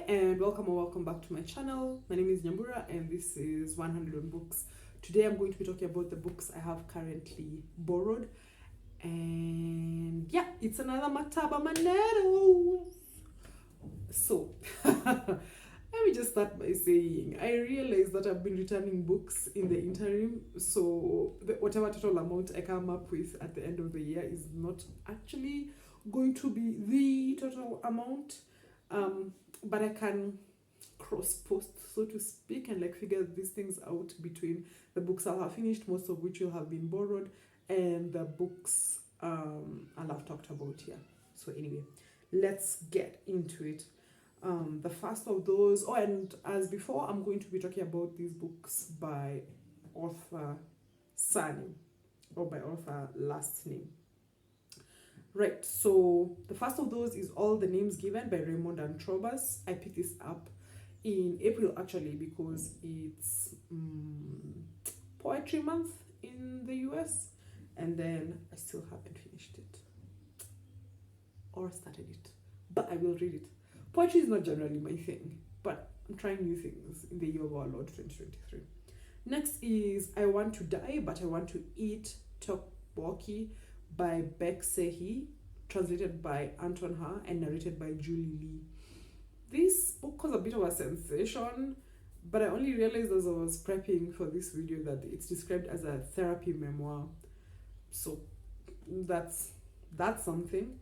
and welcome or welcome back to my channel. My name is Nyambura and this is 100 on Books. Today I'm going to be talking about the books I have currently borrowed. And yeah, it's another Maktaba Manenos. So, let me just start by saying I realized that I've been returning books in the interim. So, whatever total amount I come up with at the end of the year is not actually going to be the total amount. But I can cross post, so to speak, and like figure these things out between the books I'll have finished, most of which will have been borrowed, and the books I'll have talked about here. So anyway, let's get into it. The first of those, and as before, I'm going to be talking about these books by author surname or by author last name. Right, so the first of those is All the Names Given by Raymond and Trobas. I picked this up in April actually because it's Poetry Month in the US, and then I still haven't finished it or started it, but I will read it. Poetry is not generally my thing, but I'm trying new things in the year of our Lord 2023. Next is I Want to Die, But I Want to Eat Tteokbokki by Beck Sehi, translated by Anton Ha and narrated by Julie Lee. This book was a bit of a sensation, but I only realized as I was prepping for this video that it's described as a therapy memoir. So that's something.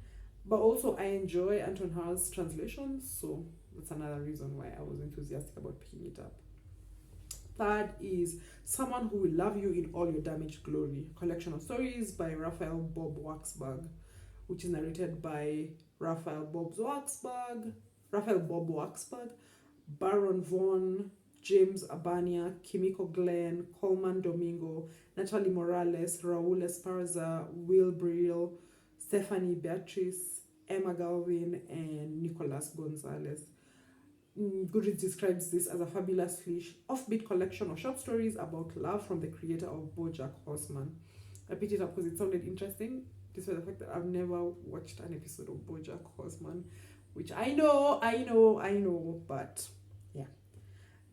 But also I enjoy Anton Ha's translations, so that's another reason why I was enthusiastic about picking it up. Third is Someone Who Will Love You in All Your Damaged Glory, collection of stories by Raphael Bob Waxberg, which is narrated by Raphael Bob Waxberg, Baron Vaughn, James Abania, Kimiko Glenn, Coleman Domingo, Natalie Morales, Raul Esparza, Will Brill, Stephanie Beatrice, Emma Galvin, and Nicolas Gonzalez. Goodreads describes this as a fabulously offbeat collection of short stories about love from the creator of BoJack Horseman. I picked it up because it sounded interesting, despite the fact that I've never watched an episode of BoJack Horseman, which I know, but yeah.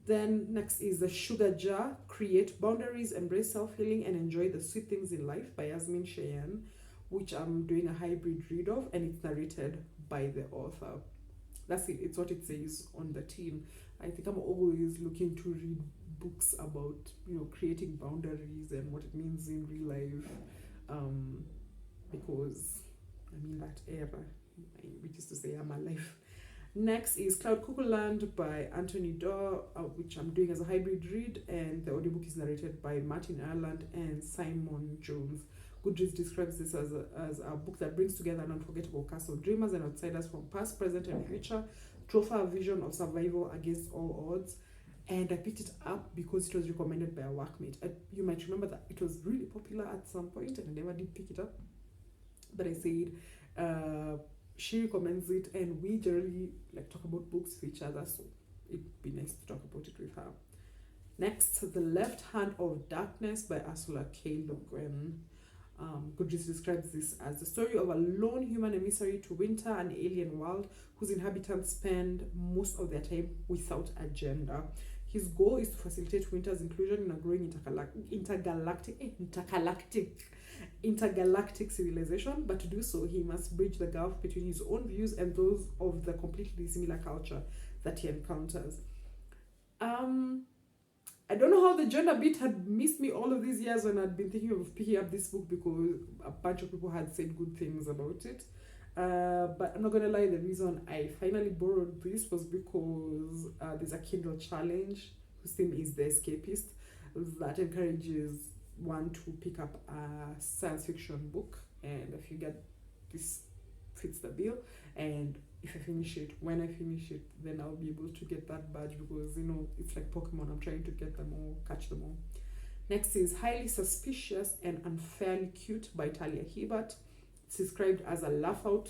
Then next is The Sugar Jar, Create Boundaries, Embrace Self-Healing, and Enjoy the Sweet Things in Life by Yasmin Cheyenne, which I'm doing a hybrid read of, and it's narrated by the author. That's it, it's what it says on the tin. I think I'm always looking to read books about, creating boundaries and what it means in real life. Because I'm in that era, which is to say I'm alive. Next is Cloud Cuckoo Land by Anthony Doerr, which I'm doing as a hybrid read, and the audiobook is narrated by Martin Ireland and Simon Jones. Goodreads describes this as a book that brings together an unforgettable cast of dreamers and outsiders from past, present, and future to offer a vision of survival against all odds. And I picked it up because it was recommended by a workmate. You might remember that it was really popular at some point and I never did pick it up. But I said she recommends it, and we generally talk about books with each other, so it'd be nice to talk about it with her. Next, The Left Hand of Darkness by Ursula K. Le Guin. Goodreads describes this as the story of a lone human emissary to winter, an alien world whose inhabitants spend most of their time without a gender. His goal is to facilitate winter's inclusion in a growing intergalactic civilization, but to do so, he must bridge the gulf between his own views and those of the completely similar culture that he encounters. I don't know how the gender bit had missed me all of these years when I'd been thinking of picking up this book because a bunch of people had said good things about it. But I'm not gonna lie, the reason I finally borrowed this was because there's a Kindle challenge whose theme is The Escapist that encourages one to pick up a science fiction book, and I figured this fits the bill. And if I finish it, when I finish it, then I'll be able to get that badge because it's like Pokemon. I'm trying to get them all, catch them all. Next is Highly Suspicious and Unfairly Cute by Talia Hibbert. It's described as a laugh out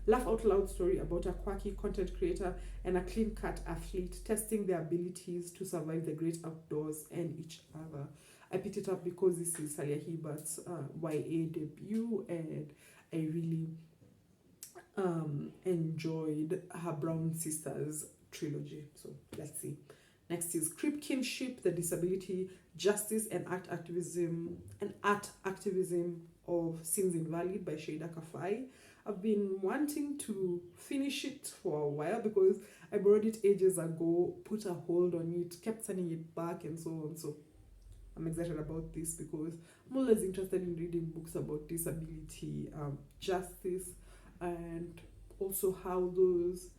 loud story about a quirky content creator and a clean-cut athlete testing their abilities to survive the great outdoors and each other. I picked it up because this is Talia Hibbert's YA debut, and I really enjoyed her Brown Sisters trilogy. So let's see. Next is Crip Kinship, the Disability, Justice and Art Activism of Sins Invalid by Sheida Kafai. I've been wanting to finish it for a while because I borrowed it ages ago, put a hold on it, kept sending it back and so on. So I'm excited about this because I'm always interested in reading books about disability, justice, and also how those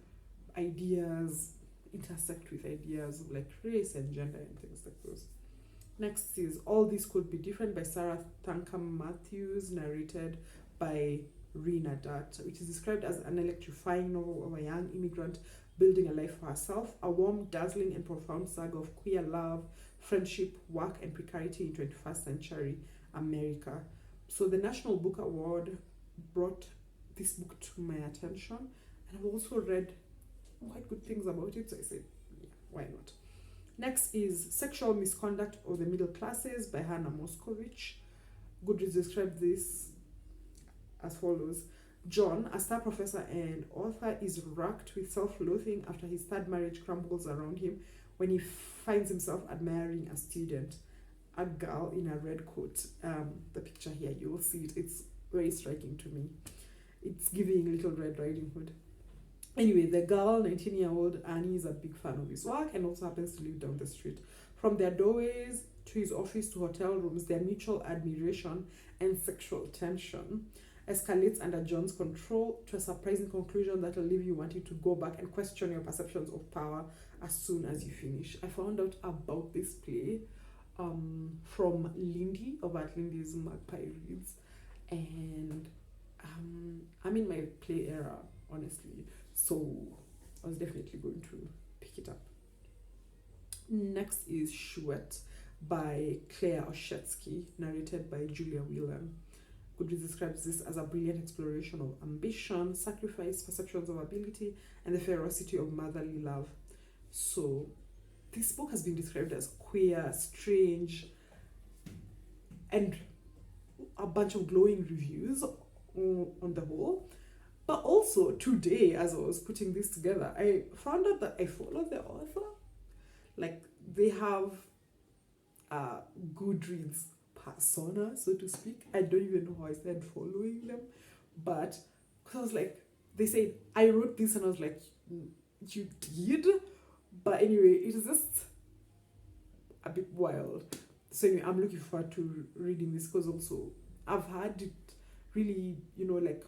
ideas intersect with ideas like race and gender and things like those. Next is All This Could Be Different by Sarah Thankam Matthews, narrated by Rina Dutt, which is described as an electrifying novel of a young immigrant building a life for herself, a warm, dazzling, and profound saga of queer love, friendship, work, and precarity in 21st century America. So the National Book Award brought this book to my attention, and I've also read quite good things about it, so I said, yeah, why not? Next is Sexual Misconduct of the Middle Classes by Hannah Moscovich. Goodreads described this as follows. John, a star professor and author, is racked with self-loathing after his third marriage crumbles around him when he finds himself admiring a student, a girl in a red coat. The picture here, you will see it. It's very striking to me. It's giving Little Red Riding Hood. Anyway, the girl, 19-year-old Annie, is a big fan of his work and also happens to live down the street. From their doorways to his office to hotel rooms, their mutual admiration and sexual tension escalates under John's control to a surprising conclusion that will leave you wanting to go back and question your perceptions of power as soon as you finish. I found out about this play from Lindy of at Lindy's Magpie Reads, and I'm in my play era, honestly, so I was definitely going to pick it up. Next is Chouette by Claire Oshetsky, narrated by Julia Whelan. Goodreads describes this as a brilliant exploration of ambition, sacrifice, perceptions of ability, and the ferocity of motherly love. So, this book has been described as queer, strange, and a bunch of glowing reviews on the whole. But also, today, as I was putting this together, I found out that I follow the author. Like, they have a Goodreads persona, so to speak. I don't even know how I started following them, but because I was like, they said I wrote this, and I was like, you did? But anyway, it is just a bit wild. So anyway, I'm looking forward to reading this because also I've had it really, like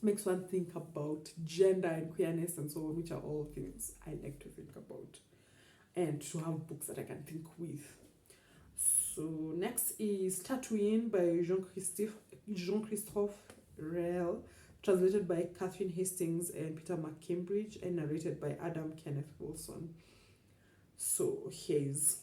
makes one think about gender and queerness and so on, which are all things I like to think about, and to have books that I can think with. So next is Tatooine by Jean-Christophe Reel, translated by Catherine Hastings and Peter McCambridge, and narrated by Adam Kenneth Wilson. So here's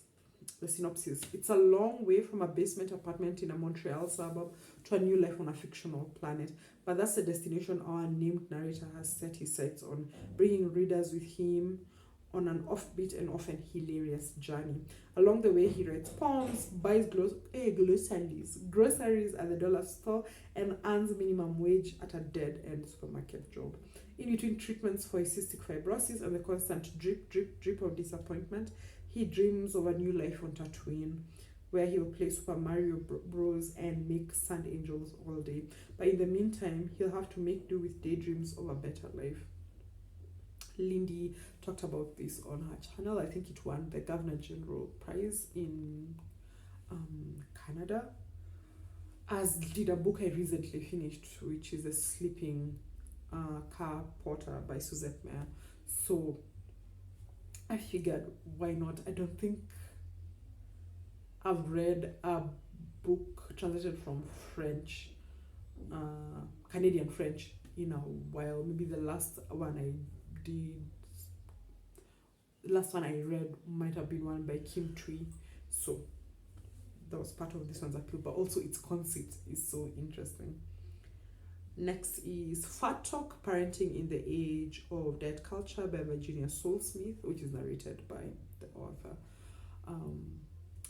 the synopsis. It's a long way from a basement apartment in a Montreal suburb to a new life on a fictional planet, but that's the destination our named narrator has set his sights on, bringing readers with him on an offbeat and often hilarious journey. Along the way, he writes poems, buys groceries at the dollar store, and earns minimum wage at a dead-end supermarket job. In between treatments for his cystic fibrosis and the constant drip of disappointment, he dreams of a new life on Tatooine, where he will play Super Mario Bros. And make sand angels all day. But in the meantime, he'll have to make do with daydreams of a better life. Lindy talked about this on her channel. I think it won the Governor General Prize in Canada, as did a book I recently finished, which is A Sleeping Car Porter by Suzette Meyer. So I figured, why not? I don't think I've read a book translated from French, Canadian French, in a while. Maybe the last one I read might have been one by Kim Twee. So that was part of this one's appeal, but also its conceit is so interesting. Next is Fat Talk, Parenting in the Age of Diet Culture by Virginia Soulsmith, which is narrated by the author.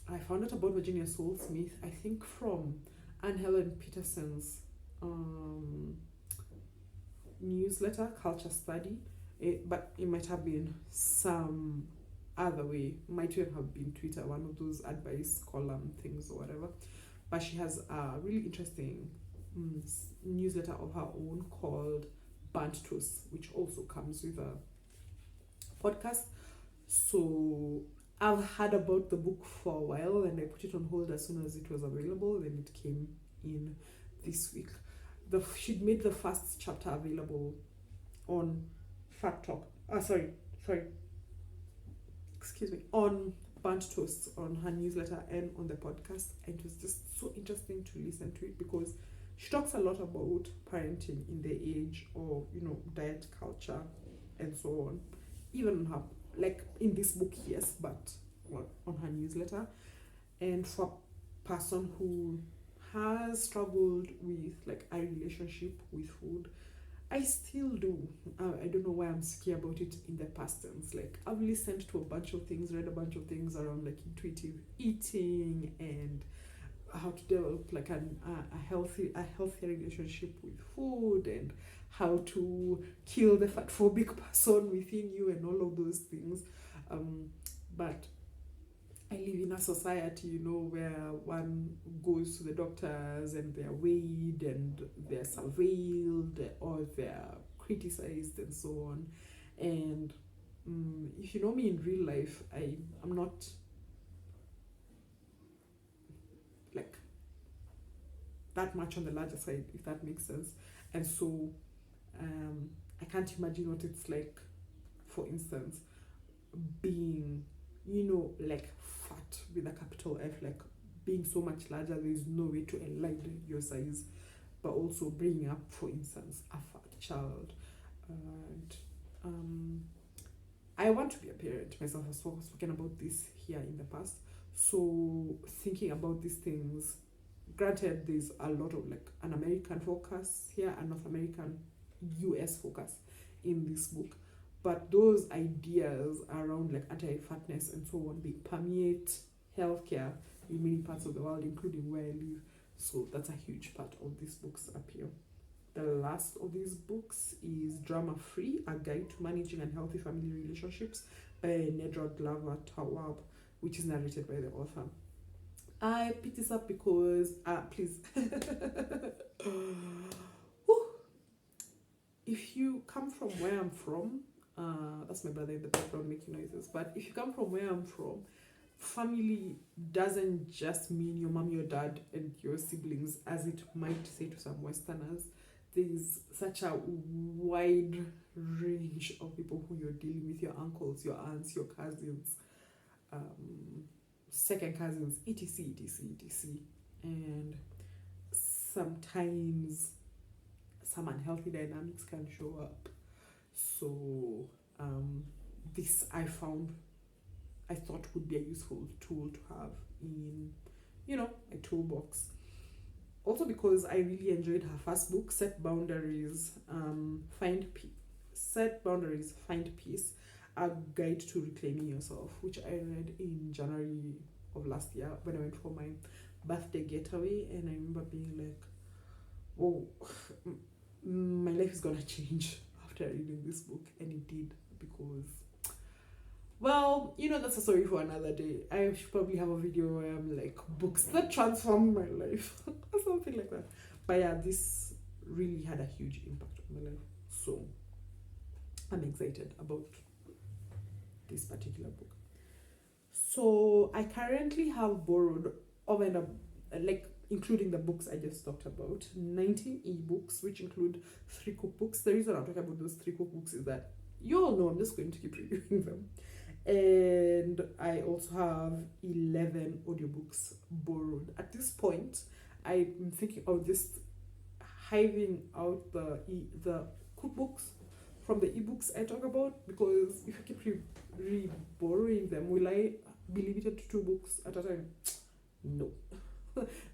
I found out about Virginia Soulsmith, I think, from Anne Helen Peterson's newsletter, Culture Study, But it might have been some other way. Might even have been Twitter, one of those advice column things or whatever. But she has a really interesting newsletter of her own called Burnt Toast, which also comes with a podcast. So I've heard about the book for a while and I put it on hold as soon as it was available. Then it came in this week. She'd made the first chapter available on Fact Talk. Excuse me. On Burnt Toast, on her newsletter and on the podcast. And it was just so interesting to listen to it because she talks a lot about parenting in the age of, diet culture and so on. Even on her, like in this book, yes, but on her newsletter. And for a person who has struggled with like a relationship with food, I still do. I don't know why I'm scared about it in the past tense. Like I've listened to a bunch of things, read a bunch of things around like intuitive eating and how to develop like a healthy relationship with food and how to kill the fat phobic person within you and all of those things. But I live in a society, where one goes to the doctors and they're weighed and they're surveilled or they're criticized and so on. And if you know me in real life, I'm not like that much on the larger side, if that makes sense. And so I can't imagine what it's like, for instance, being, like fat with a capital F, like being so much larger, there's no way to align your size, but also bringing up, for instance, a fat child. And I want to be a parent myself. I've spoken about this here in the past. So thinking about these things, granted, there's a lot of like an American focus here, a North American, US focus in this book. But those ideas around like anti-fatness and so on, they permeate healthcare in many parts of the world, including where I live. So that's a huge part of this book's appeal. The last of these books is Drama Free, A Guide to Managing Unhealthy Family Relationships by Nedra Glover Tawwab, which is narrated by the author. I picked this up because, please, if you come from where I'm from, that's my brother in the background making noises, but if you come from where I'm from, family doesn't just mean your mom, your dad, and your siblings, as it might say to some Westerners. There's such a wide range of people who you're dealing with, your uncles, your aunts, your cousins, second cousins, etc, etc, etc. And sometimes some unhealthy dynamics can show up. So this I thought would be a useful tool to have in, my toolbox. Also because I really enjoyed her first book, Set Boundaries, Find Peace, A Guide to Reclaiming Yourself, which I read in January of last year when I went for my birthday getaway, and I remember being like, oh, my life is gonna change after reading this book, and it did, because, well, that's a story for another day. I should probably have a video where I'm like, books that transformed my life or something like that. But yeah, this really had a huge impact on my life, so I'm excited about this particular book. So I currently have borrowed including the books I just talked about, 19 ebooks, which include 3 cookbooks. The reason I'm talking about those 3 cookbooks is that you all know I'm just going to keep reviewing them. And I also have 11 audiobooks borrowed. At this point, I'm thinking of just hiving out the cookbooks from the ebooks I talk about, because if I keep borrowing them, will I be limited to 2 books at a time? No.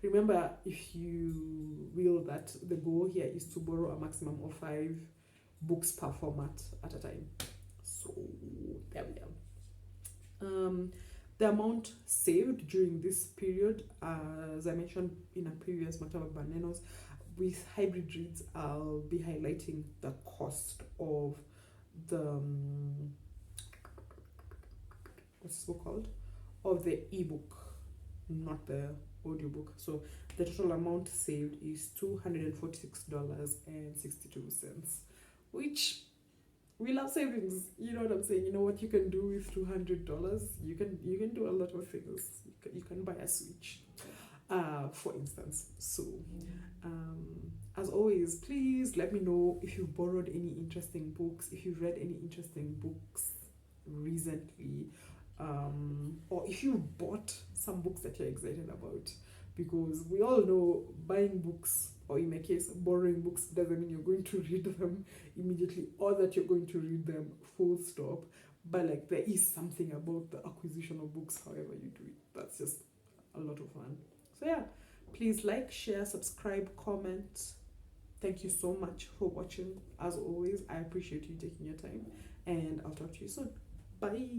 Remember, if you will, that the goal here is to borrow a maximum of 5 books per format at a time. So there we are. The amount saved during this period, as I mentioned in a previous Maktaba Manenos, with hybrid reads, I'll be highlighting the cost of the what's this book called, of the ebook, not the audiobook. So the total amount saved is $246.62, which we love savings. You know what I'm saying? You know what you can do with $200? You can do a lot of things. You can buy a Switch, for instance. So, as always, please let me know if you borrowed any interesting books, if you read any interesting books recently, or if you bought some books that you're excited about. Because we all know buying books, or in my case, borrowing books, doesn't mean you're going to read them immediately or that you're going to read them full stop. But like, there is something about the acquisition of books, however you do it, that's just a lot of fun. So yeah, please like, share, subscribe, comment. Thank you so much for watching. As always, I appreciate you taking your time, and I'll talk to you soon. Bye.